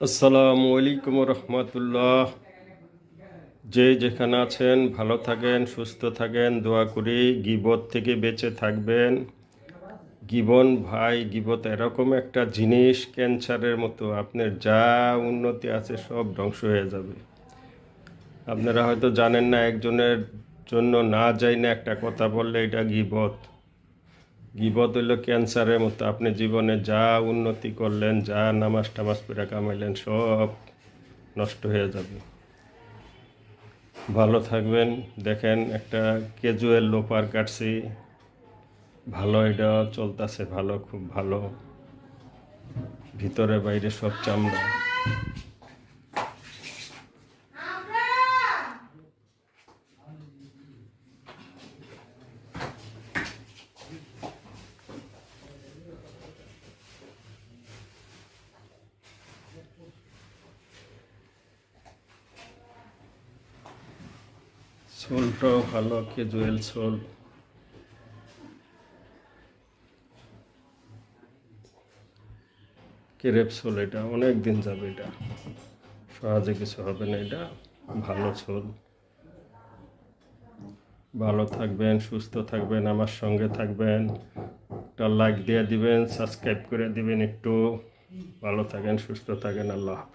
আসসালামু আলাইকুম রহমতুল্লাহ। যে যেখানে আছেন ভালো থাকেন, সুস্থ থাকেন, দোয়া করি। গিবত থেকে বেঁচে থাকবেন। গিবত এরকম একটা জিনিস, ক্যান্সারের মতো। আপনার যা উন্নতি আছে সব ধ্বংস হয়ে যাবে। আপনারা হয়তো জানেন না, একজনের জন্য না যাই না একটা কথা বললে এটা গিবত। গিবত হইল ক্যান্সারের মতো। আপনি জীবনে যা উন্নতি করলেন, যা নামাজ টামাজ পড়ে কামাইলেন, সব নষ্ট হয়ে যাবে। ভালো থাকবেন। দেখেন, একটা ক্যাজুয়াল লোপার কাটছি, ভালো, এটা চলতেছে ভালো, খুব ভালো। ভিতরে বাইরে সব চামড়া। সোলটাও ভালো, ক্যাজুয়াল সোল। ক্রেপ সোল, এটা অনেক দিন যাবে, এটা সহজে কিছু হবে না, এটা ভালো সোল। ভালো থাকবেন, সুস্থ থাকবেন, আমার সঙ্গে থাকবেন। একটা লাইক দিয়ে দিবেন, সাবস্ক্রাইব করে দিবেন একটু। ভালো থাকেন, সুস্থ থাকেন, আল্লাহ হাফেজ।